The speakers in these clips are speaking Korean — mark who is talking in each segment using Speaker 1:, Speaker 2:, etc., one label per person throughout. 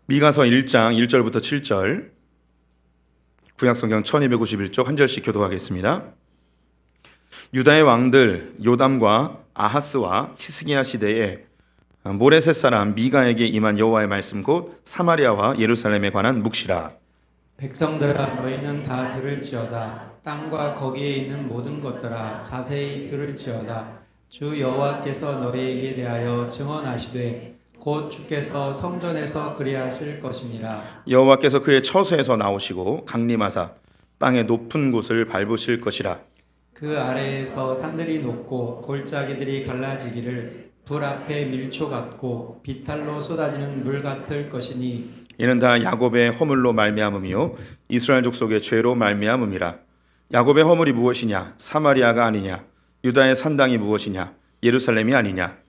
Speaker 1: 미가서 1장 1절부터 7절, 구약성경 1251쪽 한 절씩 교독하겠습니다. 유다의 왕들 요담과 아하스와 히스기야 시대에 모레셋 사람 미가에게 임한 여호와의 말씀 곧 사마리아와 예루살렘에 관한 묵시라.
Speaker 2: 백성들아, 너희는 다 들을지어다. 땅과 거기에 있는 모든 것들아, 자세히 들을지어다. 주 여호와께서 너희에게 대하여 증언하시되 곧 주께서 성전에서 그리하실 것입니다.
Speaker 1: 여호와께서 그의 처소에서 나오시고 강림하사 땅의 높은 곳을 밟으실 것이라.
Speaker 2: 그 아래에서 산들이 높고 골짜기들이 갈라지기를 불 앞에 밀초 같고 비탈로 쏟아지는 물 같을 것이니
Speaker 1: 이는 다 야곱의 허물로 말미암음이요 이스라엘 족속의 죄로 말미암음이라. 야곱의 허물이 무엇이냐? 사마리아가 아니냐? 유다의 산당이 무엇이냐? 예루살렘이 아니냐?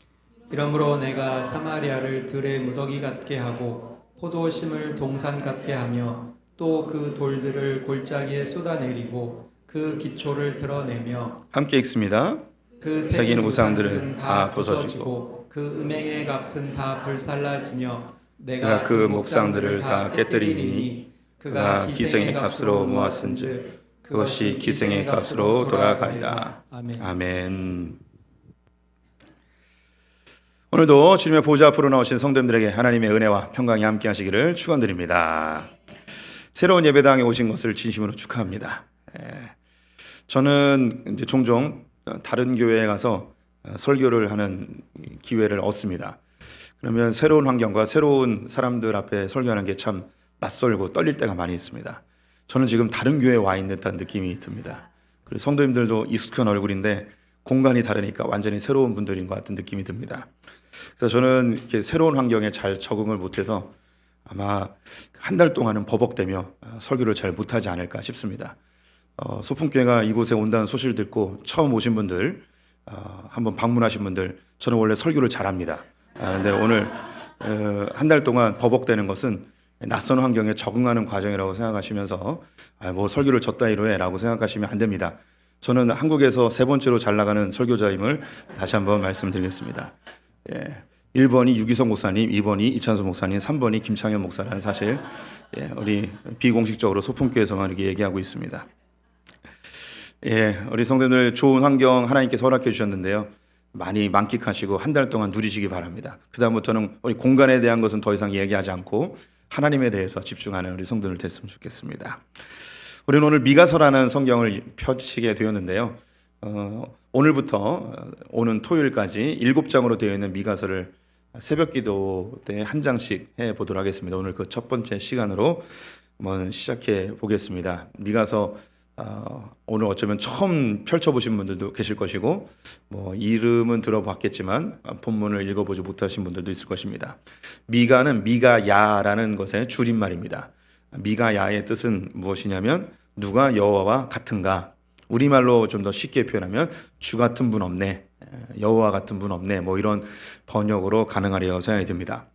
Speaker 2: 이러므로 내가 사마리아를 들의 무더기 같게 하고 포도심을 동산 같게 하며 또 그 돌들을 골짜기에 쏟아내리고 그 기초를 드러내며
Speaker 1: 함께 읽습니다.
Speaker 2: 그
Speaker 1: 새긴
Speaker 2: 새긴
Speaker 1: 우상들은
Speaker 2: 우상들은
Speaker 1: 다
Speaker 2: 다
Speaker 1: 부서지고
Speaker 2: 부서지고 그 음행의 값은 다 불살라지며
Speaker 1: 내가 그 목상들을 다 깨뜨리니 그가 기생의 값으로 모았은즉 그것이 기생의 값으로 돌아가리라.
Speaker 2: 아멘.
Speaker 1: 아멘. 오늘도 주님의 보좌 앞으로 나오신 성도님들에게 하나님의 은혜와 평강이 함께 하시기를 축원드립니다. 새로운 예배당에 오신 것을 진심으로 축하합니다. 저는 이제 종종 다른 교회에 가서 설교를 하는 기회를 얻습니다. 그러면 새로운 환경과 새로운 사람들 앞에 설교하는 게 참 낯설고 떨릴 때가 많이 있습니다. 저는 지금 다른 교회에 와 있는 듯한 느낌이 듭니다. 그리고 성도님들도 익숙한 얼굴인데 공간이 다르니까 완전히 새로운 분들인 것 같은 느낌이 듭니다. 그래서 저는 이렇게 새로운 환경에 잘 적응을 못해서 아마 한 달 동안은 버벅대며 설교를 잘 못하지 않을까 싶습니다. 소풍교회가 이곳에 온다는 소식을 듣고 처음 오신 분들, 한번 방문하신 분들, 저는 원래 설교를 잘합니다. 근데 오늘 한 달 동안 버벅대는 것은 낯선 환경에 적응하는 과정이라고 생각하시면서 뭐 설교를 졌다이로 해라고 생각하시면 안 됩니다. 저는 한국에서 세 번째로 잘 나가는 설교자임을 다시 한번 말씀드리겠습니다. 1번이 유기성 목사님, 2번이 이찬수 목사님, 3번이 김창현 목사라는 사실 우리 비공식적으로 소풍교회에서만 이렇게 얘기하고 있습니다. 우리 성도들 좋은 환경 하나님께서 허락해 주셨는데요. 많이 만끽하시고 한 달 동안 누리시기 바랍니다. 그 다음부터는 우리 공간에 대한 것은 더 이상 얘기하지 않고 하나님에 대해서 집중하는 우리 성도들 됐으면 좋겠습니다. 우리는 오늘 미가서라는 성경을 펴치게 되었는데요. 오늘부터 오는 토요일까지 7장으로 되어 있는 미가서를 새벽 기도 때 한 장씩 해보도록 하겠습니다. 오늘 그 첫 번째 시간으로 한번 시작해 보겠습니다. 미가서 오늘 어쩌면 처음 펼쳐보신 분들도 계실 것이고 뭐 이름은 들어봤겠지만 본문을 읽어보지 못하신 분들도 있을 것입니다. 미가는 미가야라는 것의 줄임말입니다. 미가야의 뜻은 무엇이냐면 누가 여호와와 같은가, 우리말로 좀 더 쉽게 표현하면 주 같은 분 없네, 여호와 같은 분 없네, 뭐 이런 번역으로 가능하리라고 생각이 듭니다.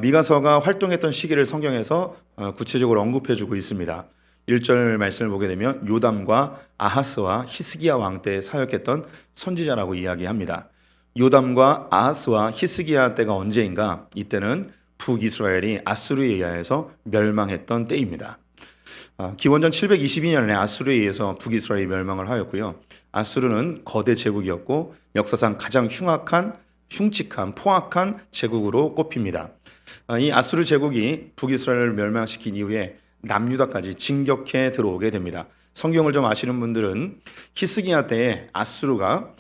Speaker 1: 미가서가 활동했던 시기를 성경에서 구체적으로 언급해주고 있습니다. 1절 말씀을 보게 되면 요담과 아하스와 히스기야 왕 때 사역했던 선지자라고 이야기합니다. 요담과 아하스와 히스기야 때가 언제인가? 이때는 북이스라엘이 아수르에 의해서 멸망했던 때입니다. 기원전 722년에 아수르에 의해서 북이스라엘이 멸망을 하였고요. 아수르는 거대 제국이었고 역사상 가장 흉측한 포악한 제국으로 꼽힙니다. 이 아수르 제국이 북이스라엘을 멸망시킨 이후에 남유다까지 진격해 들어오게 됩니다. 성경을 좀 아시는 분들은 히스기야 때에 아수르가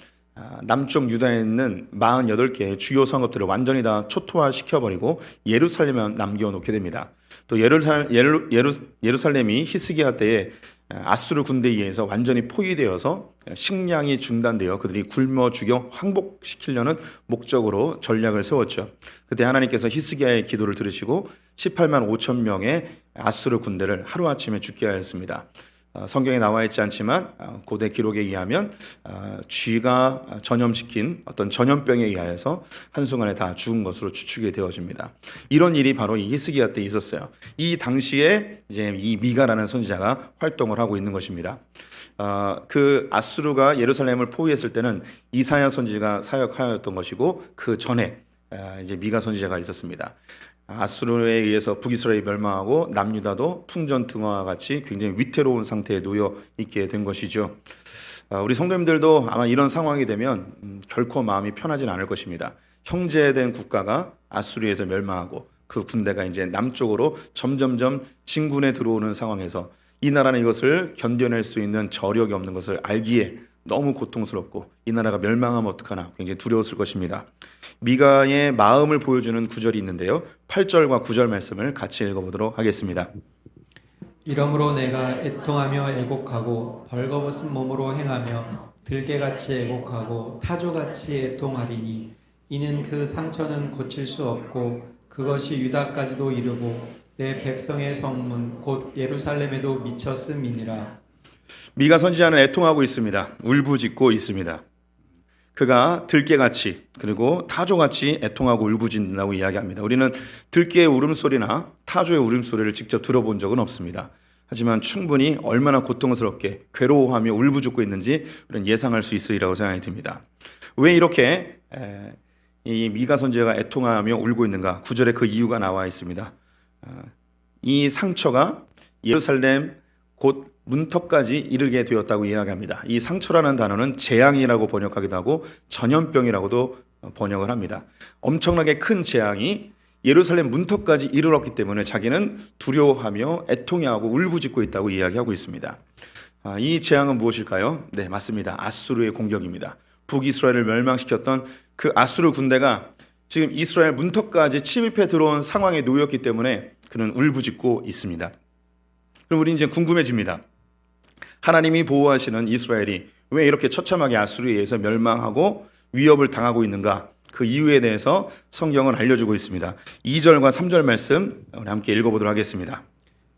Speaker 1: 남쪽 유다에 있는 48개의 주요 성읍들을 완전히 다 초토화시켜버리고 예루살렘만 남겨놓게 됩니다. 또 예루살렘이 히스기야 때에 아수르 군대에 의해서 완전히 포위되어서 식량이 중단되어 그들이 굶어 죽여 항복시키려는 목적으로 전략을 세웠죠. 그때 하나님께서 히스기야의 기도를 들으시고 18만 5천 명의 아수르 군대를 하루아침에 죽게 하였습니다. 성경에 나와 있지 않지만 고대 기록에 의하면 쥐가 전염시킨 어떤 전염병에 의하여서 한순간에 다 죽은 것으로 추측이 되어집니다. 이런 일이 바로 이 히스기야 때 있었어요. 이 당시에 이제 이 미가라는 선지자가 활동을 하고 있는 것입니다. 그 아수르가 예루살렘을 포위했을 때는 이사야 선지자가 사역하였던 것이고 그 전에 이제 미가 선지자가 있었습니다. 아수르에 의해서 북이스라엘이 멸망하고 남유다도 풍전등화와 같이 굉장히 위태로운 상태에 놓여 있게 된 것이죠. 우리 성도님들도 아마 이런 상황이 되면 결코 마음이 편하진 않을 것입니다. 형제된 국가가 아수르에서 멸망하고 그 군대가 이제 남쪽으로 점점점 진군에 들어오는 상황에서 이 나라는 이것을 견뎌낼 수 있는 저력이 없는 것을 알기에 너무 고통스럽고 이 나라가 멸망하면 어떡하나 굉장히 두려웠을 것입니다. 미가의 마음을 보여주는 구절이 있는데요. 8절과 9절 말씀을 같이 읽어보도록 하겠습니다.
Speaker 2: 이러므로 내가 애통하며 애곡하고 벌거벗은 몸으로 행하며 들개같이 애곡하고 타조같이 애통하리니 이는 그 상처는 고칠 수 없고 그것이 유다까지도 이르고 내 백성의 성문 곧 예루살렘에도 미쳤음이니라.
Speaker 1: 미가 선지자는 애통하고 있습니다. 울부짖고 있습니다. 그가 들깨같이 그리고 타조같이 애통하고 울부짖는다고 이야기합니다. 우리는 들깨의 울음소리나 타조의 울음소리를 직접 들어본 적은 없습니다. 하지만 충분히 얼마나 고통스럽게 괴로워하며 울부짖고 있는지 우리는 예상할 수 있으리라고 생각이 듭니다. 왜 이렇게 이 미가 선지자가 애통하며 울고 있는가? 9절에 그 이유가 나와 있습니다. 이 상처가 예루살렘 곧 문턱까지 이르게 되었다고 이야기합니다. 이 상처라는 단어는 재앙이라고 번역하기도 하고 전염병이라고도 번역을 합니다. 엄청나게 큰 재앙이 예루살렘 문턱까지 이르렀기 때문에 자기는 두려워하며 애통해하고 울부짖고 있다고 이야기하고 있습니다. 이 재앙은 무엇일까요? 네, 맞습니다. 아수르의 공격입니다. 북이스라엘을 멸망시켰던 그 아수르 군대가 지금 이스라엘 문턱까지 침입해 들어온 상황에 놓였기 때문에 그는 울부짖고 있습니다. 그럼 우리 이제 궁금해집니다. 하나님이 보호하시는 이스라엘이 왜 이렇게 처참하게 아수르에 의해서 멸망하고 위협을 당하고 있는가? 그 이유에 대해서 성경은 알려주고 있습니다. 2절과 3절 말씀 우리 함께 읽어보도록 하겠습니다.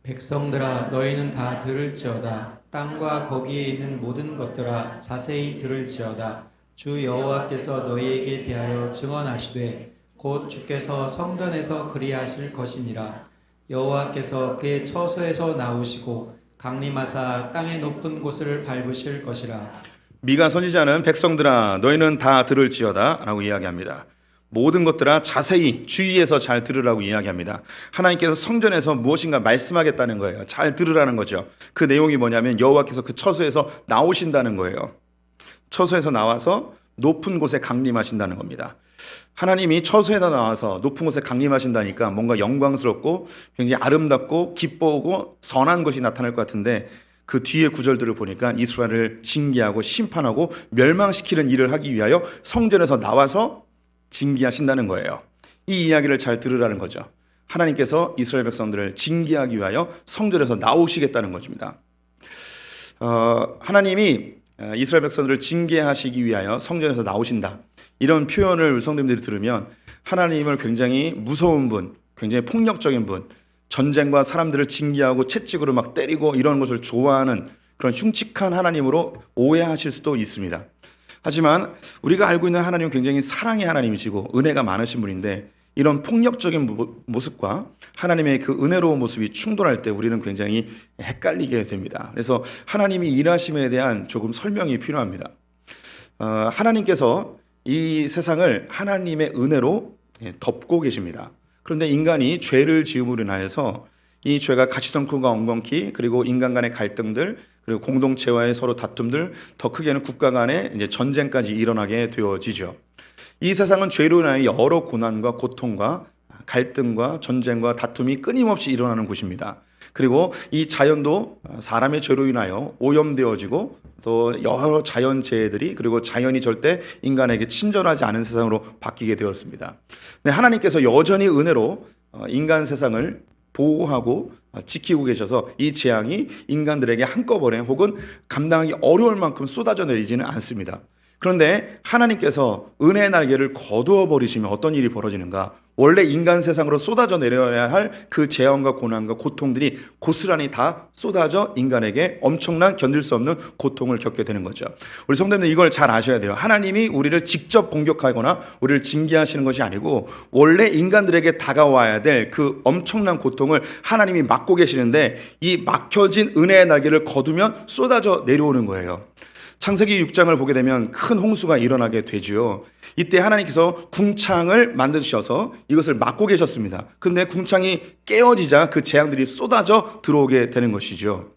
Speaker 2: 백성들아 너희는 다 들을지어다. 땅과 거기에 있는 모든 것들아 자세히 들을지어다. 주 여호와께서 너희에게 대하여 증언하시되 곧 주께서 성전에서 그리하실 것이니라. 여호와께서 그의 처소에서 나오시고 강림하사 땅의 높은 곳을 밟으실 것이라.
Speaker 1: 미가 선지자는 백성들아 너희는 다 들을지어다 라고 이야기합니다. 모든 것들아 자세히 주의해서 잘 들으라고 이야기합니다. 하나님께서 성전에서 무엇인가 말씀하겠다는 거예요. 잘 들으라는 거죠. 그 내용이 뭐냐면 여호와께서 그 처소에서 나오신다는 거예요. 처소에서 나와서 높은 곳에 강림하신다는 겁니다. 하나님이 처소에다 나와서 높은 곳에 강림하신다니까 뭔가 영광스럽고 굉장히 아름답고 기뻐하고 선한 것이 나타날 것 같은데 그 뒤에 구절들을 보니까 이스라엘을 징계하고 심판하고 멸망시키는 일을 하기 위하여 성전에서 나와서 징계하신다는 거예요. 이 이야기를 잘 들으라는 거죠. 하나님께서 이스라엘 백성들을 징계하기 위하여 성전에서 나오시겠다는 것입니다. 하나님이 이스라엘 백성들을 징계하시기 위하여 성전에서 나오신다. 이런 표현을 우리 성도님들이 들으면 하나님을 굉장히 무서운 분, 굉장히 폭력적인 분, 전쟁과 사람들을 징계하고 채찍으로 막 때리고 이런 것을 좋아하는 그런 흉측한 하나님으로 오해하실 수도 있습니다. 하지만 우리가 알고 있는 하나님은 굉장히 사랑의 하나님이시고 은혜가 많으신 분인데 이런 폭력적인 모습과 하나님의 그 은혜로운 모습이 충돌할 때 우리는 굉장히 헷갈리게 됩니다. 그래서 하나님이 일하심에 대한 조금 설명이 필요합니다. 하나님께서 이 세상을 하나님의 은혜로 덮고 계십니다. 그런데 인간이 죄를 지음으로 인하여서 이 죄가 가치성품과 엉겅퀴 그리고 인간 간의 갈등들 그리고 공동체와의 서로 다툼들 더 크게는 국가 간의 이제 전쟁까지 일어나게 되어지죠. 이 세상은 죄로 인하여 여러 고난과 고통과 갈등과 전쟁과 다툼이 끊임없이 일어나는 곳입니다. 그리고 이 자연도 사람의 죄로 인하여 오염되어지고 또 여러 자연재해들이 그리고 자연이 절대 인간에게 친절하지 않은 세상으로 바뀌게 되었습니다. 네, 하나님께서 여전히 은혜로 인간 세상을 보호하고 지키고 계셔서 이 재앙이 인간들에게 한꺼번에 혹은 감당하기 어려울 만큼 쏟아져 내리지는 않습니다. 그런데 하나님께서 은혜의 날개를 거두어 버리시면 어떤 일이 벌어지는가? 원래 인간 세상으로 쏟아져 내려야 할 그 재앙과 고난과 고통들이 고스란히 다 쏟아져 인간에게 엄청난 견딜 수 없는 고통을 겪게 되는 거죠. 우리 성도님들 이걸 잘 아셔야 돼요. 하나님이 우리를 직접 공격하거나 우리를 징계하시는 것이 아니고 원래 인간들에게 다가와야 될 그 엄청난 고통을 하나님이 막고 계시는데 이 막혀진 은혜의 날개를 거두면 쏟아져 내려오는 거예요. 창세기 6장을 보게 되면 큰 홍수가 일어나게 되지요. 이때 하나님께서 궁창을 만드셔서 이것을 막고 계셨습니다. 그런데 궁창이 깨어지자 그 재앙들이 쏟아져 들어오게 되는 것이죠.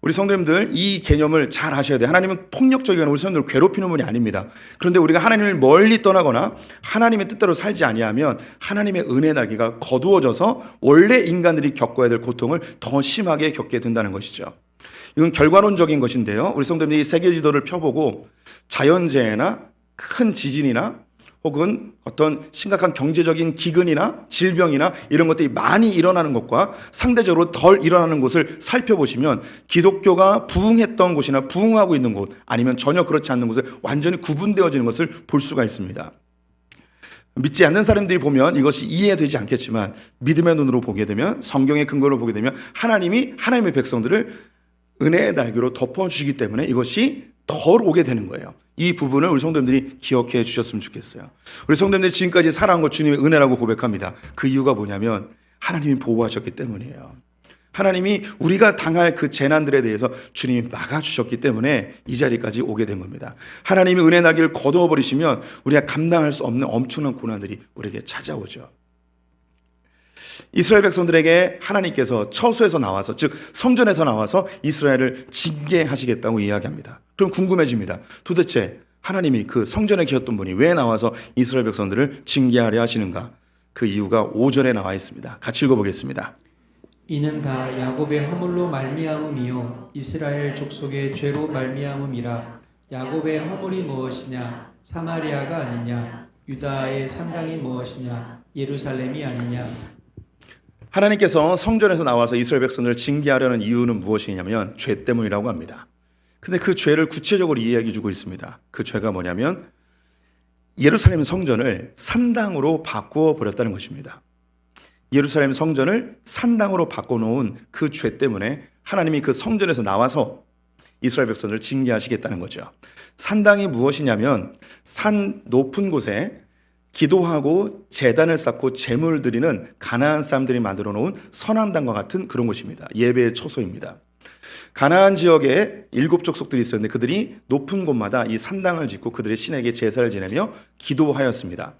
Speaker 1: 우리 성도님들 이 개념을 잘 아셔야 돼요. 하나님은 폭력적이거나 우리 성도들을 괴롭히는 분이 아닙니다. 그런데 우리가 하나님을 멀리 떠나거나 하나님의 뜻대로 살지 아니하면 하나님의 은혜의 날개가 거두어져서 원래 인간들이 겪어야 될 고통을 더 심하게 겪게 된다는 것이죠. 이건 결과론적인 것인데요. 우리 성도님들이 세계 지도를 펴보고 자연재해나 큰 지진이나 혹은 어떤 심각한 경제적인 기근이나 질병이나 이런 것들이 많이 일어나는 것과 상대적으로 덜 일어나는 곳을 살펴보시면 기독교가 부흥했던 곳이나 부흥하고 있는 곳 아니면 전혀 그렇지 않는 곳을 완전히 구분되어지는 것을 볼 수가 있습니다. 믿지 않는 사람들이 보면 이것이 이해되지 않겠지만 믿음의 눈으로 보게 되면 성경의 근거로 보게 되면 하나님이 하나님의 백성들을 은혜의 날개로 덮어주시기 때문에 이것이 덜 오게 되는 거예요. 이 부분을 우리 성도님들이 기억해 주셨으면 좋겠어요. 우리 성도님들이 지금까지 살아온 것 주님의 은혜라고 고백합니다. 그 이유가 뭐냐면 하나님이 보호하셨기 때문이에요. 하나님이 우리가 당할 그 재난들에 대해서 주님이 막아주셨기 때문에 이 자리까지 오게 된 겁니다. 하나님이 은혜 날개를 거두어 버리시면 우리가 감당할 수 없는 엄청난 고난들이 우리에게 찾아오죠. 이스라엘 백성들에게 하나님께서 처소에서 나와서 즉 성전에서 나와서 이스라엘을 징계하시겠다고 이야기합니다. 그럼 궁금해집니다. 도대체 하나님이 그 성전에 계셨던 분이 왜 나와서 이스라엘 백성들을 징계하려 하시는가? 그 이유가 5절에 나와 있습니다. 같이 읽어보겠습니다.
Speaker 2: 이는 다 야곱의 허물로 말미암음이요 이스라엘 족속의 죄로 말미암음이라. 야곱의 허물이 무엇이냐? 사마리아가 아니냐? 유다의 산당이 무엇이냐? 예루살렘이 아니냐?
Speaker 1: 하나님께서 성전에서 나와서 이스라엘 백성들을 징계하려는 이유는 무엇이냐면 죄 때문이라고 합니다. 근데 그 죄를 구체적으로 이야기해 주고 있습니다. 그 죄가 뭐냐면 예루살렘 성전을 산당으로 바꾸어 버렸다는 것입니다. 예루살렘 성전을 산당으로 바꿔놓은 그 죄 때문에 하나님이 그 성전에서 나와서 이스라엘 백성들을 징계하시겠다는 거죠. 산당이 무엇이냐면 산 높은 곳에 기도하고 제단을 쌓고 제물을 드리는 가나안 사람들이 만들어 놓은 선한당과 같은 그런 곳입니다. 예배의 초소입니다. 가나안 지역에 7 족속들이 있었는데 그들이 높은 곳마다 이 산당을 짓고 그들의 신에게 제사를 지내며 기도하였습니다.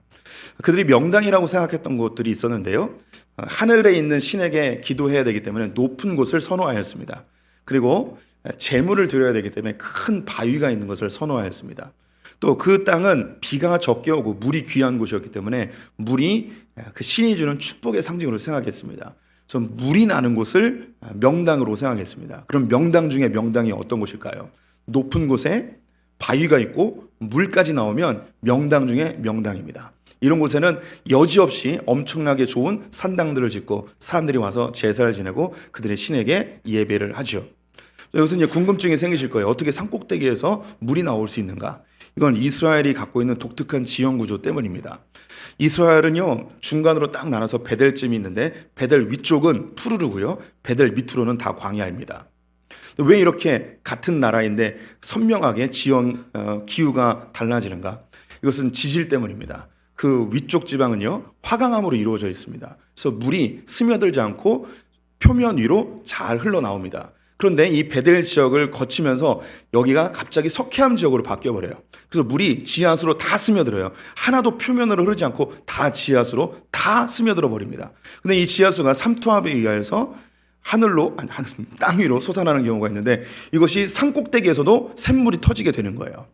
Speaker 1: 그들이 명당이라고 생각했던 곳들이 있었는데요. 하늘에 있는 신에게 기도해야 되기 때문에 높은 곳을 선호하였습니다. 그리고 제물을 드려야 되기 때문에 큰 바위가 있는 것을 선호하였습니다. 또 그 땅은 비가 적게 오고 물이 귀한 곳이었기 때문에 물이 그 신이 주는 축복의 상징으로 생각했습니다. 그래서 물이 나는 곳을 명당으로 생각했습니다. 그럼 명당 중에 명당이 어떤 곳일까요? 높은 곳에 바위가 있고 물까지 나오면 명당 중에 명당입니다. 이런 곳에는 여지없이 엄청나게 좋은 산당들을 짓고 사람들이 와서 제사를 지내고 그들의 신에게 예배를 하죠. 여기서 이제 궁금증이 생기실 거예요. 어떻게 산꼭대기에서 물이 나올 수 있는가? 이건 이스라엘이 갖고 있는 독특한 지형 구조 때문입니다. 이스라엘은요, 중간으로 딱 나눠서 베델쯤이 있는데 베델 위쪽은 푸르르고요, 베델 밑으로는 다 광야입니다. 왜 이렇게 같은 나라인데 선명하게 지형, 기후가 달라지는가? 이것은 지질 때문입니다. 그 위쪽 지방은요, 화강암으로 이루어져 있습니다. 그래서 물이 스며들지 않고 표면 위로 잘 흘러나옵니다. 그런데 이 베델 지역을 거치면서 여기가 갑자기 석회암 지역으로 바뀌어버려요. 그래서 물이 지하수로 다 스며들어요. 하나도 표면으로 흐르지 않고 다 지하수로 다 스며들어 버립니다. 근데 이 지하수가 삼투압에 의하여서 하늘로, 아니, 땅 위로 솟아나는 경우가 있는데 이것이 산꼭대기에서도 샘물이 터지게 되는 거예요.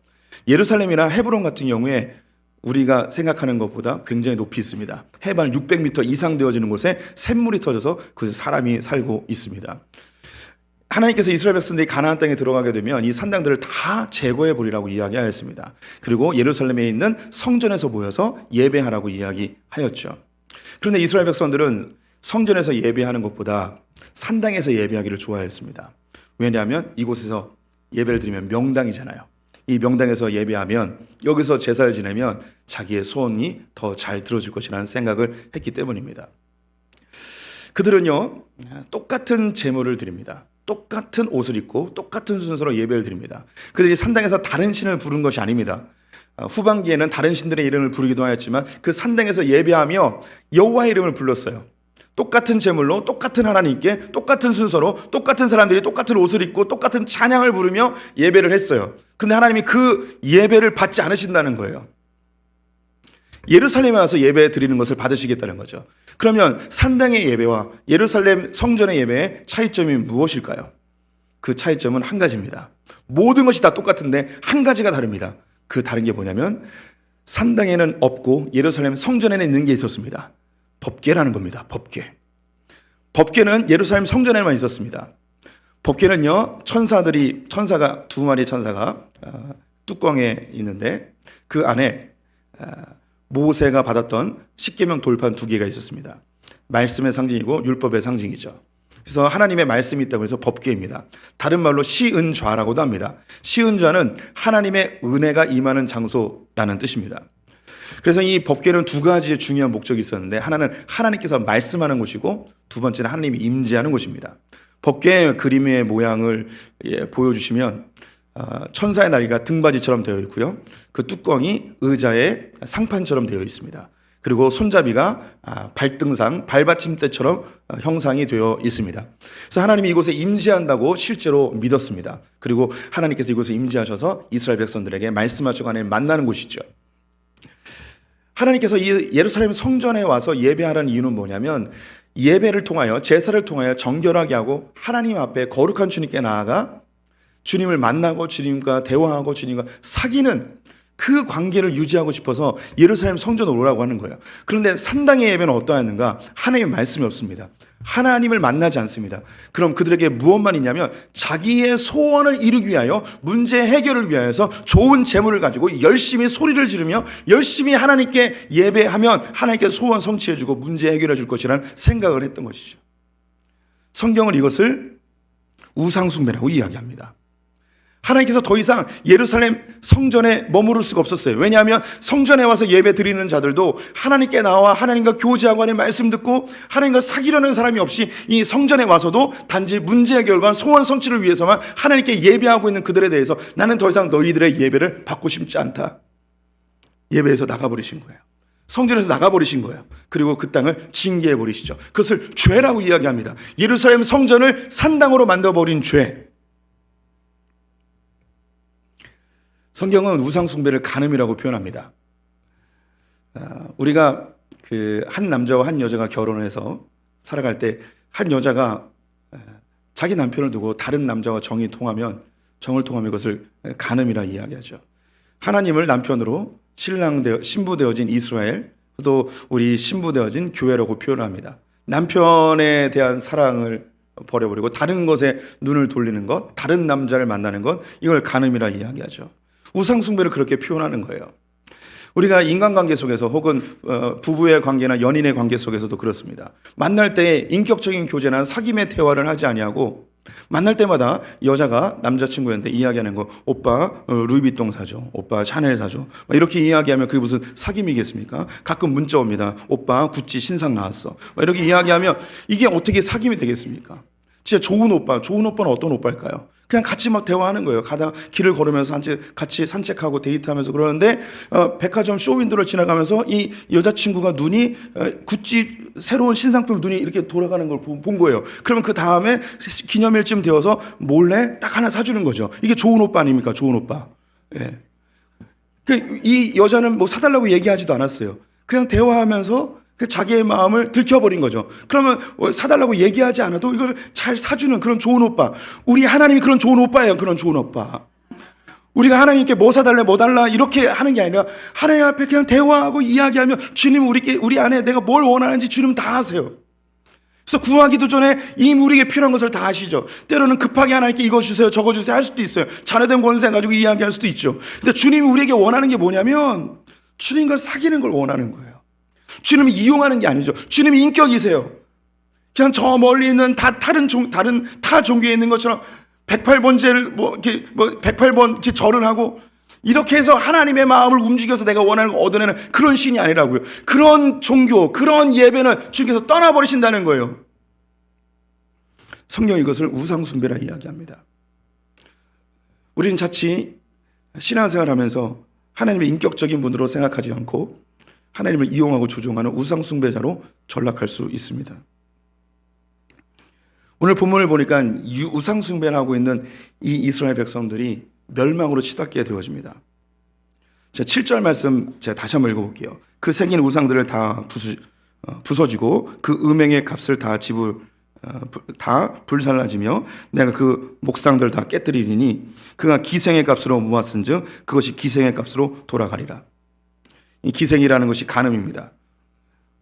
Speaker 1: 예루살렘이나 헤브론 같은 경우에 우리가 생각하는 것보다 굉장히 높이 있습니다. 해발 600m 이상 되어지는 곳에 샘물이 터져서 그곳에 사람이 살고 있습니다. 하나님께서 이스라엘 백성들이 가나안 땅에 들어가게 되면 이 산당들을 다 제거해 버리라고 이야기하였습니다. 그리고 예루살렘에 있는 성전에서 모여서 예배하라고 이야기하였죠. 그런데 이스라엘 백성들은 성전에서 예배하는 것보다 산당에서 예배하기를 좋아했습니다. 왜냐하면 이곳에서 예배를 드리면 명당이잖아요. 이 명당에서 예배하면 여기서 제사를 지내면 자기의 소원이 더 잘 들어질 것이라는 생각을 했기 때문입니다. 그들은요, 똑같은 제물을 드립니다. 똑같은 옷을 입고 똑같은 순서로 예배를 드립니다. 그들이 산당에서 다른 신을 부른 것이 아닙니다. 후반기에는 다른 신들의 이름을 부르기도 하였지만 그 산당에서 예배하며 여호와의 이름을 불렀어요. 똑같은 제물로 똑같은 하나님께 똑같은 순서로 똑같은 사람들이 똑같은 옷을 입고 똑같은 찬양을 부르며 예배를 했어요. 근데 하나님이 그 예배를 받지 않으신다는 거예요. 예루살렘에 와서 예배 드리는 것을 받으시겠다는 거죠. 그러면 산당의 예배와 예루살렘 성전의 예배의 차이점이 무엇일까요? 그 차이점은 한 가지입니다. 모든 것이 다 똑같은데 한 가지가 다릅니다. 그 다른 게 뭐냐면 산당에는 없고 예루살렘 성전에는 있는 게 있었습니다. 법궤라는 겁니다. 법궤. 법궤는 예루살렘 성전에만 있었습니다. 법궤는요, 천사가 두 마리의 천사가 뚜껑에 있는데 그 안에 모세가 받았던 십계명 돌판 2개가 있었습니다. 말씀의 상징이고 율법의 상징이죠. 그래서 하나님의 말씀이 있다고 해서 법궤입니다. 다른 말로 시은좌라고도 합니다. 시은좌는 하나님의 은혜가 임하는 장소라는 뜻입니다. 그래서 이 법궤는 두 가지의 중요한 목적이 있었는데 하나는 하나님께서 말씀하는 곳이고 두 번째는 하나님이 임재하는 곳입니다. 법궤의 그림의 모양을 보여주시면 천사의 다리가 등받이처럼 되어 있고요. 그 뚜껑이 의자의 상판처럼 되어 있습니다. 그리고 손잡이가 발등상, 발받침대처럼 형상이 되어 있습니다. 그래서 하나님이 이곳에 임재한다고 실제로 믿었습니다. 그리고 하나님께서 이곳에 임재하셔서 이스라엘 백성들에게 말씀하시고 하나님 만나는 곳이죠. 하나님께서 이 예루살렘 성전에 와서 예배하라는 이유는 뭐냐면 예배를 통하여 제사를 통하여 정결하게 하고 하나님 앞에 거룩한 주님께 나아가 주님을 만나고 주님과 대화하고 주님과 사귀는 그 관계를 유지하고 싶어서 예루살렘 성전으로 오라고 하는 거예요. 그런데 산당의 예배는 어떠했는가? 하나님의 말씀이 없습니다. 하나님을 만나지 않습니다. 그럼 그들에게 무엇만 있냐면 자기의 소원을 이루기 위하여 문제 해결을 위하여서 좋은 재물을 가지고 열심히 소리를 지르며 열심히 하나님께 예배하면 하나님께서 소원 성취해주고 문제 해결해 줄 것이라는 생각을 했던 것이죠. 성경은 이것을 우상숭배라고 이야기합니다. 하나님께서 더 이상 예루살렘 성전에 머무를 수가 없었어요. 왜냐하면 성전에 와서 예배 드리는 자들도 하나님께 나와 하나님과 교제하고 하나님 말씀 듣고 하나님과 사귀려는 사람이 없이 이 성전에 와서도 단지 문제 해결과 소원 성취를 위해서만 하나님께 예배하고 있는 그들에 대해서 나는 더 이상 너희들의 예배를 받고 싶지 않다. 예배에서 나가버리신 거예요. 성전에서 나가버리신 거예요. 그리고 그 땅을 징계해버리시죠. 그것을 죄라고 이야기합니다. 예루살렘 성전을 산당으로 만들어버린 죄. 성경은 우상숭배를 간음이라고 표현합니다. 우리가 그 한 남자와 한 여자가 결혼을 해서 살아갈 때 한 여자가 자기 남편을 두고 다른 남자와 정을 통하면 이것을 간음이라 이야기하죠. 하나님을 남편으로 신부 되어진 이스라엘, 또 우리 신부 되어진 교회라고 표현합니다. 남편에 대한 사랑을 버려버리고 다른 것에 눈을 돌리는 것, 다른 남자를 만나는 것, 이걸 간음이라 이야기하죠. 우상숭배를 그렇게 표현하는 거예요. 우리가 인간관계 속에서 혹은 부부의 관계나 연인의 관계 속에서도 그렇습니다. 만날 때 인격적인 교제나 사귐의 대화를 하지 아니하고 만날 때마다 여자가 남자친구한테 이야기하는 거, 오빠 루이비통 사줘, 오빠 샤넬 사줘, 이렇게 이야기하면 그게 무슨 사귐이겠습니까? 가끔 문자 옵니다. 오빠 구찌 신상 나왔어, 이렇게 이야기하면 이게 어떻게 사귐이 되겠습니까? 진짜 좋은 오빠는 어떤 오빠일까요? 그냥 같이 막 대화하는 거예요. 가다가 길을 걸으면서 같이 산책하고 데이트하면서 그러는데 백화점 쇼윈도를 지나가면서 이 여자친구가 눈이 구찌 새로운 신상품 눈이 이렇게 돌아가는 걸 본 거예요. 그러면 그 다음에 기념일쯤 되어서 몰래 딱 하나 사주는 거죠. 이게 좋은 오빠 아닙니까? 좋은 오빠. 예. 이 여자는 뭐 사달라고 얘기하지도 않았어요. 그냥 대화하면서 자기의 마음을 들켜버린 거죠. 그러면 사달라고 얘기하지 않아도 이걸 잘 사주는 그런 좋은 오빠. 우리 하나님이 그런 좋은 오빠예요. 그런 좋은 오빠. 우리가 하나님께 뭐 사달래 뭐 달라 이렇게 하는 게 아니라 하나님 앞에 그냥 대화하고 이야기하면 주님 우리 안에 내가 뭘 원하는지 주님 다 아세요. 그래서 구하기도 전에 이미 우리에게 필요한 것을 다 아시죠. 때로는 급하게 하나님께 이거 주세요 저거 주세요 할 수도 있어요. 자녀된 권세 가지고 이야기할 수도 있죠. 근데 주님이 우리에게 원하는 게 뭐냐면 주님과 사귀는 걸 원하는 거예요. 주님이 이용하는 게 아니죠. 주님이 인격이세요. 그냥 저 멀리 있는 다른 타 종교에 있는 것처럼 108번째를 108번 이렇게 절을 하고 이렇게 해서 하나님의 마음을 움직여서 내가 원하는 걸 얻어내는 그런 신이 아니라고요. 그런 종교, 그런 예배는 주님께서 떠나버리신다는 거예요. 성경이 이것을 우상숭배라 이야기합니다. 우리는 자칫 신앙생활하면서 하나님의 인격적인 분으로 생각하지 않고 하나님을 이용하고 조종하는 우상숭배자로 전락할 수 있습니다. 오늘 본문을 보니까 우상 숭배를 하고 있는 이 이스라엘 백성들이 멸망으로 치닫게 되어집니다. 자, 7절 말씀 제가 다시 한번 읽어볼게요. 그 새긴 우상들을 다 부서지고 그 음행의 값을 다 불살라지며 내가 그 목상들을 다 깨뜨리리니 그가 기생의 값으로 모았은즉 그것이 기생의 값으로 돌아가리라. 이 기생이라는 것이 간음입니다.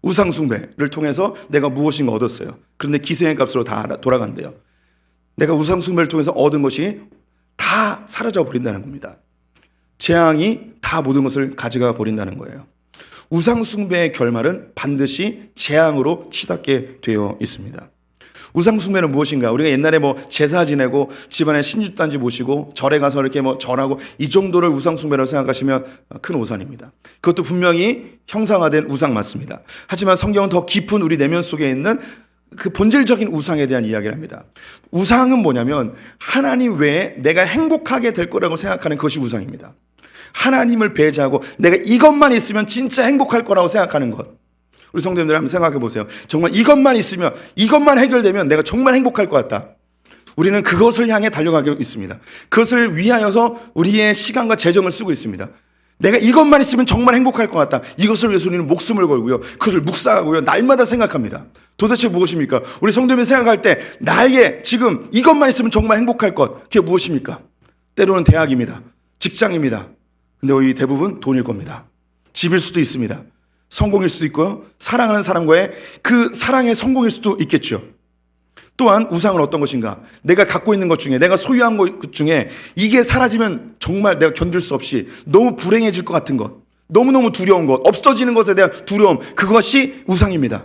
Speaker 1: 우상 숭배를 통해서 내가 무엇인가 얻었어요. 그런데 기생의 값으로 다 돌아간대요. 내가 우상 숭배를 통해서 얻은 것이 다 사라져 버린다는 겁니다. 재앙이 다 모든 것을 가져가 버린다는 거예요. 우상 숭배의 결말은 반드시 재앙으로 치닫게 되어 있습니다. 우상 숭배는 무엇인가? 우리가 옛날에 제사 지내고 집안에 신주단지 모시고 절에 가서 이렇게 절하고 이 정도를 우상 숭배라고 생각하시면 큰 오산입니다. 그것도 분명히 형상화된 우상 맞습니다. 하지만 성경은 더 깊은 우리 내면 속에 있는 그 본질적인 우상에 대한 이야기를 합니다. 우상은 뭐냐면 하나님 외에 내가 행복하게 될 거라고 생각하는 것이 우상입니다. 하나님을 배제하고 내가 이것만 있으면 진짜 행복할 거라고 생각하는 것. 우리 성도님들 한번 생각해 보세요. 정말 이것만 있으면, 이것만 해결되면 내가 정말 행복할 것 같다. 우리는 그것을 향해 달려가고 있습니다. 그것을 위하여서 우리의 시간과 재정을 쓰고 있습니다. 내가 이것만 있으면 정말 행복할 것 같다. 이것을 위해서 우리는 목숨을 걸고요. 그것을 묵상하고요. 날마다 생각합니다. 도대체 무엇입니까? 우리 성도님이 생각할 때 나에게 지금 이것만 있으면 정말 행복할 것. 그게 무엇입니까? 때로는 대학입니다. 직장입니다. 근데 거의 대부분 돈일 겁니다. 집일 수도 있습니다. 성공일 수도 있고요. 사랑하는 사람과의 그 사랑의 성공일 수도 있겠죠. 또한 우상은 어떤 것인가? 내가 갖고 있는 것 중에, 내가 소유한 것 중에 이게 사라지면 정말 내가 견딜 수 없이 너무 불행해질 것 같은 것, 너무너무 두려운 것, 없어지는 것에 대한 두려움, 그것이 우상입니다.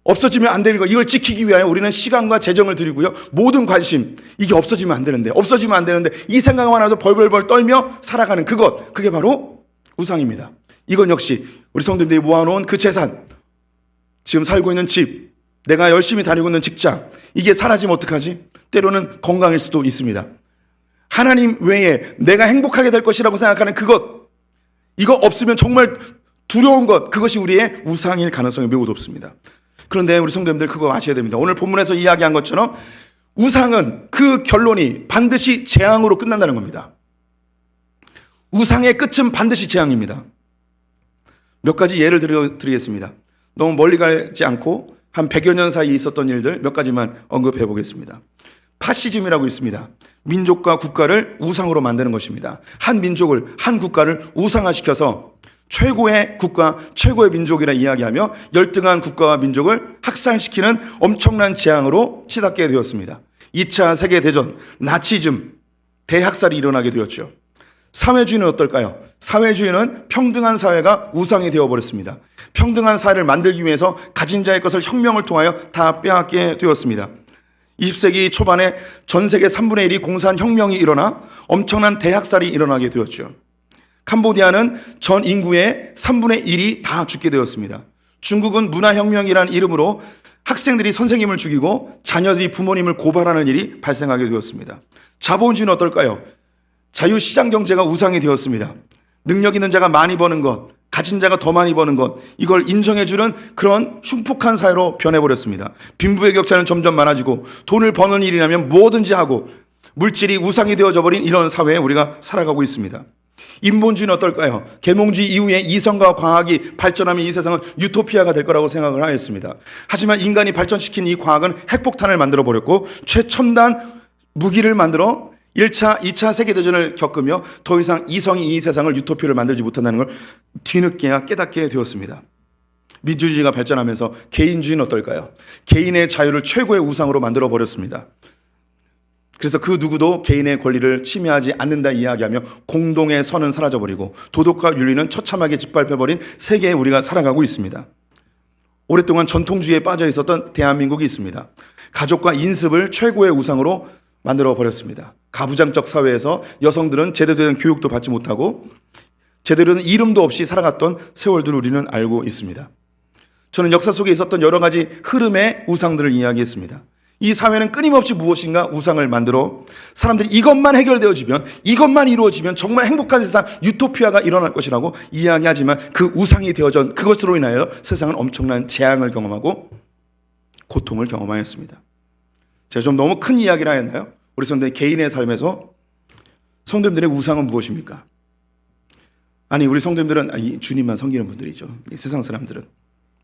Speaker 1: 없어지면 안 되는 것, 이걸 지키기 위하여 우리는 시간과 재정을 들이고요. 모든 관심, 이게 없어지면 안 되는데 이 생각만 하면서 벌벌벌 떨며 살아가는 그것, 그게 바로 우상입니다. 이건 역시 우리 성도님들이 모아놓은 그 재산, 지금 살고 있는 집, 내가 열심히 다니고 있는 직장, 이게 사라지면 어떡하지? 때로는 건강일 수도 있습니다. 하나님 외에 내가 행복하게 될 것이라고 생각하는 그것, 이거 없으면 정말 두려운 것, 그것이 우리의 우상일 가능성이 매우 높습니다. 그런데 우리 성도님들 그거 아셔야 됩니다. 오늘 본문에서 이야기한 것처럼 우상은 그 결론이 반드시 재앙으로 끝난다는 겁니다. 우상의 끝은 반드시 재앙입니다. 몇 가지 예를 드리겠습니다. 너무 멀리 가지 않고 한 100여 년 사이에 있었던 일들 몇 가지만 언급해 보겠습니다. 파시즘이라고 있습니다. 민족과 국가를 우상으로 만드는 것입니다. 한 민족을, 한 국가를 우상화시켜서 최고의 국가, 최고의 민족이라 이야기하며 열등한 국가와 민족을 학살시키는 엄청난 재앙으로 치닫게 되었습니다. 2차 세계대전, 나치즘, 대학살이 일어나게 되었죠. 사회주의는 어떨까요? 사회주의는 평등한 사회가 우상이 되어버렸습니다. 평등한 사회를 만들기 위해서 가진 자의 것을 혁명을 통하여 다 빼앗게 되었습니다. 20세기 초반에 전 세계 3분의 1이 공산혁명이 일어나 엄청난 대학살이 일어나게 되었죠. 캄보디아는 전 인구의 3분의 1이 다 죽게 되었습니다. 중국은 문화혁명이라는 이름으로 학생들이 선생님을 죽이고 자녀들이 부모님을 고발하는 일이 발생하게 되었습니다. 자본주의는 어떨까요? 자유시장 경제가 우상이 되었습니다. 능력 있는 자가 많이 버는 것, 가진 자가 더 많이 버는 것, 이걸 인정해주는 그런 흉폭한 사회로 변해버렸습니다. 빈부의 격차는 점점 많아지고 돈을 버는 일이라면 뭐든지 하고 물질이 우상이 되어져 버린 이런 사회에 우리가 살아가고 있습니다. 인본주의는 어떨까요? 계몽주의 이후에 이성과 과학이 발전하면 이 세상은 유토피아가 될 거라고 생각을 하였습니다. 하지만 인간이 발전시킨 이 과학은 핵폭탄을 만들어 버렸고 최첨단 무기를 만들어 1차, 2차 세계대전을 겪으며 더 이상 이성이 이 세상을 유토피아를 만들지 못한다는 걸 뒤늦게야 깨닫게 되었습니다. 민주주의가 발전하면서 개인주의는 어떨까요? 개인의 자유를 최고의 우상으로 만들어 버렸습니다. 그래서 그 누구도 개인의 권리를 침해하지 않는다 이야기하며 공동의 선은 사라져버리고 도덕과 윤리는 처참하게 짓밟혀버린 세계에 우리가 살아가고 있습니다. 오랫동안 전통주의에 빠져 있었던 대한민국이 있습니다. 가족과 인습을 최고의 우상으로 만들어 버렸습니다. 가부장적 사회에서 여성들은 제대로 된 교육도 받지 못하고 제대로 된 이름도 없이 살아갔던 세월들을 우리는 알고 있습니다. 저는 역사 속에 있었던 여러 가지 흐름의 우상들을 이야기했습니다. 이 사회는 끊임없이 무엇인가 우상을 만들어 사람들이 이것만 해결되어지면, 이것만 이루어지면 정말 행복한 세상, 유토피아가 일어날 것이라고 이야기하지만 그 우상이 되어진 그것으로 인하여 세상은 엄청난 재앙을 경험하고 고통을 경험하였습니다. 제가 좀 너무 큰 이야기를 했나요? 우리 성도들 개인의 삶에서 성도님들의 우상은 무엇입니까? 아니 우리 성도님들은 주님만 섬기는 분들이죠. 이 세상 사람들은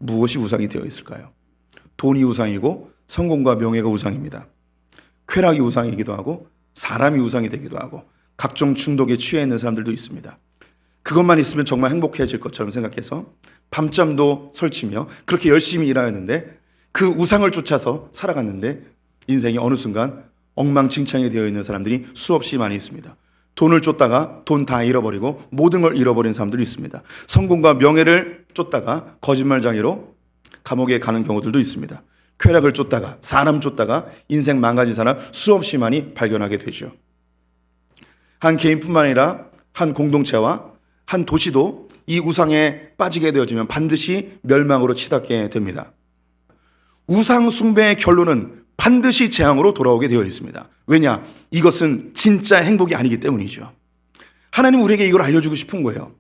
Speaker 1: 무엇이 우상이 되어 있을까요? 돈이 우상이고 성공과 명예가 우상입니다. 쾌락이 우상이기도 하고 사람이 우상이 되기도 하고 각종 중독에 취해 있는 사람들도 있습니다. 그것만 있으면 정말 행복해질 것처럼 생각해서 밤잠도 설치며 그렇게 열심히 일하였는데 그 우상을 쫓아서 살아갔는데 인생이 어느 순간 엉망진창이 되어 있는 사람들이 수없이 많이 있습니다. 돈을 쫓다가 돈 다 잃어버리고 모든 걸 잃어버린 사람들이 있습니다. 성공과 명예를 쫓다가 거짓말장애로 감옥에 가는 경우들도 있습니다. 쾌락을 쫓다가 사람 쫓다가 인생 망가진 사람 수없이 많이 발견하게 되죠. 한 개인뿐만 아니라 한 공동체와 한 도시도 이 우상에 빠지게 되어지면 반드시 멸망으로 치닫게 됩니다. 우상 숭배의 결론은 반드시 재앙으로 돌아오게 되어 있습니다. 왜냐? 이것은 진짜 행복이 아니기 때문이죠. 하나님 우리에게 이걸 알려주고 싶은 거예요.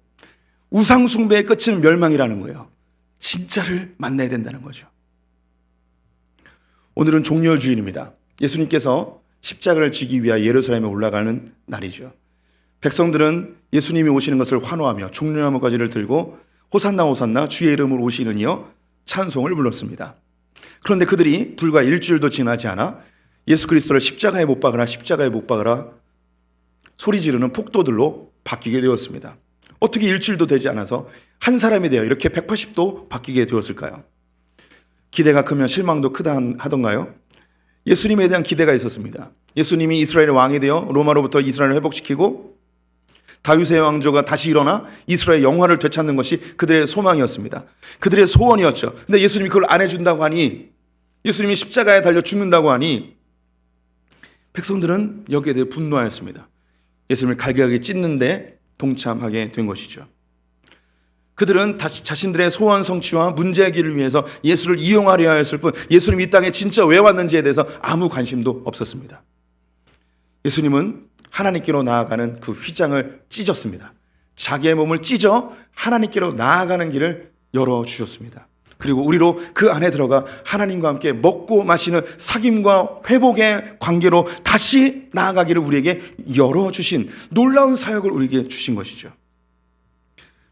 Speaker 1: 우상 숭배의 끝은 멸망이라는 거예요. 진짜를 만나야 된다는 거죠. 오늘은 종려주일입니다. 예수님께서 십자가를 지기 위하여 예루살렘에 올라가는 날이죠. 백성들은 예수님이 오시는 것을 환호하며 종려나무가지를 들고 호산나 호산나 주의 이름으로 오시는 이여 찬송을 불렀습니다. 그런데 그들이 불과 일주일도 지나지 않아 예수 그리스도를 십자가에 못 박으라 소리 지르는 폭도들로 바뀌게 되었습니다. 어떻게 일주일도 되지 않아서 한 사람이 되어 이렇게 180도 바뀌게 되었을까요? 기대가 크면 실망도 크다 하던가요? 예수님에 대한 기대가 있었습니다. 예수님이 이스라엘의 왕이 되어 로마로부터 이스라엘을 회복시키고 다윗의 왕조가 다시 일어나 이스라엘 영화를 되찾는 것이 그들의 소망이었습니다. 그들의 소원이었죠. 근데 예수님이 그걸 안 해준다고 하니, 예수님이 십자가에 달려 죽는다고 하니 백성들은 여기에 대해 분노하였습니다. 예수님을 갈기갈기 찢는데 동참하게 된 것이죠. 그들은 다시 자신들의 소원 성취와 문제 해결을 위해서 예수를 이용하려 하였을 뿐 예수님이 이 땅에 진짜 왜 왔는지에 대해서 아무 관심도 없었습니다. 예수님은 하나님께로 나아가는 그 휘장을 찢었습니다. 자기의 몸을 찢어 하나님께로 나아가는 길을 열어주셨습니다. 그리고 우리로 그 안에 들어가 하나님과 함께 먹고 마시는 사귐과 회복의 관계로 다시 나아가기를 우리에게 열어주신 놀라운 사역을 우리에게 주신 것이죠.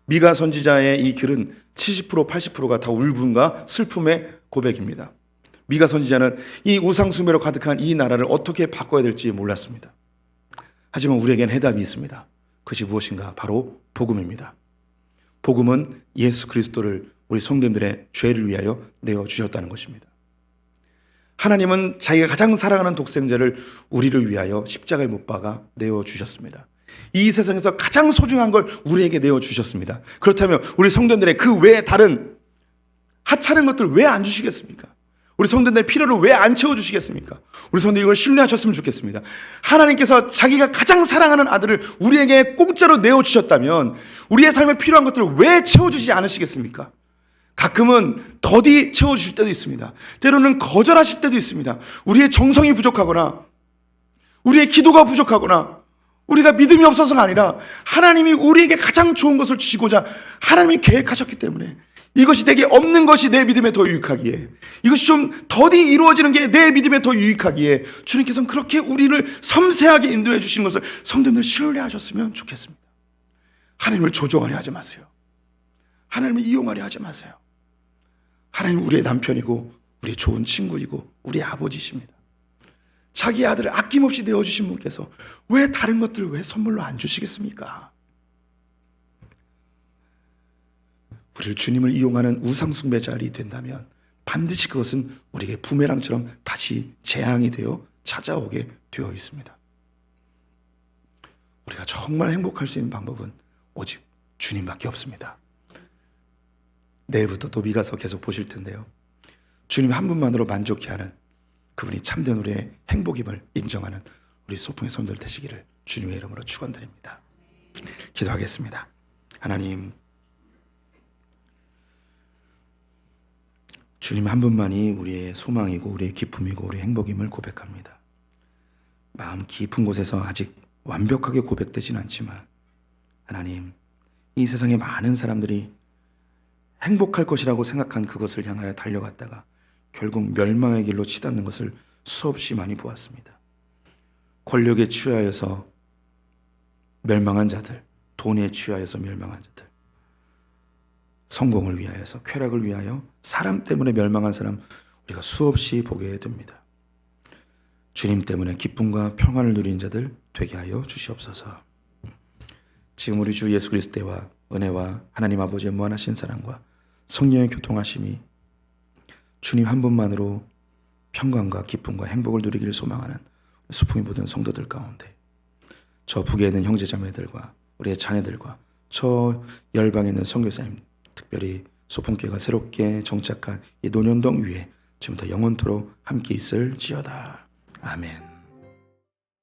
Speaker 1: 미가 선지자의 이 글은 70% 80%가 다 울분과 슬픔의 고백입니다. 미가 선지자는 이 우상숭배로 가득한 이 나라를 어떻게 바꿔야 될지 몰랐습니다. 하지만 우리에겐 해답이 있습니다. 그것이 무엇인가? 바로 복음입니다. 복음은 예수 그리스도를 우리 성도님들의 죄를 위하여 내어주셨다는 것입니다. 하나님은 자기가 가장 사랑하는 독생자를 우리를 위하여 십자가에 못 박아 내어주셨습니다. 이 세상에서 가장 소중한 걸 우리에게 내어주셨습니다. 그렇다면 우리 성도님들의 그 외에 다른 하찮은 것들 왜 안 주시겠습니까? 우리 성도님들의 필요를 왜 안 채워주시겠습니까? 우리 성도님 이걸 신뢰하셨으면 좋겠습니다. 하나님께서 자기가 가장 사랑하는 아들을 우리에게 공짜로 내어주셨다면 우리의 삶에 필요한 것들을 왜 채워주지 않으시겠습니까? 가끔은 더디 채워주실 때도 있습니다. 때로는 거절하실 때도 있습니다. 우리의 정성이 부족하거나 우리의 기도가 부족하거나 우리가 믿음이 없어서가 아니라 하나님이 우리에게 가장 좋은 것을 주시고자 하나님이 계획하셨기 때문에 이것이 내게 없는 것이 내 믿음에 더 유익하기에, 이것이 좀 더디 이루어지는 게 내 믿음에 더 유익하기에 주님께서는 그렇게 우리를 섬세하게 인도해 주시는 것을 성도님들 신뢰하셨으면 좋겠습니다. 하나님을 조종하려 하지 마세요. 하나님을 이용하려 하지 마세요. 하나님 우리의 남편이고 우리의 좋은 친구이고 우리의 아버지십니다. 자기 아들을 아낌없이 내어주신 분께서 왜 다른 것들을 왜 선물로 안 주시겠습니까? 우리를 주님을 이용하는 우상숭배자리 된다면 반드시 그것은 우리에게 부메랑처럼 다시 재앙이 되어 찾아오게 되어 있습니다. 우리가 정말 행복할 수 있는 방법은 오직 주님밖에 없습니다. 내일부터 또 미가서 계속 보실 텐데요. 주님 한 분만으로 만족해 하는 그분이 참된 우리의 행복임을 인정하는 우리 소풍의 성도들 되시기를 주님의 이름으로 축원드립니다. 기도하겠습니다. 하나님, 주님 한 분만이 우리의 소망이고 우리의 기쁨이고 우리의 행복임을 고백합니다. 마음 깊은 곳에서 아직 완벽하게 고백되진 않지만 하나님, 이 세상에 많은 사람들이 행복할 것이라고 생각한 그것을 향하여 달려갔다가 결국 멸망의 길로 치닫는 것을 수없이 많이 보았습니다. 권력에 취하여서 멸망한 자들, 돈에 취하여서 멸망한 자들, 성공을 위하여서, 쾌락을 위하여 사람 때문에 멸망한 사람 우리가 수없이 보게 됩니다. 주님 때문에 기쁨과 평안을 누린 자들 되게 하여 주시옵소서. 지금 우리 주 예수 그리스도와 은혜와 하나님 아버지의 무한하신 사랑과 성령의 교통하심이 주님 한 분만으로 평강과 기쁨과 행복을 누리기를 소망하는 수풍이 모든 성도들 가운데, 저 북에 있는 형제자매들과 우리의 자녀들과 저 열방에 있는 선교사님, 특별히 소풍교회가 새롭게 정착한 이 논현동 위에 지금부터 영원토록 함께 있을지어다. 아멘.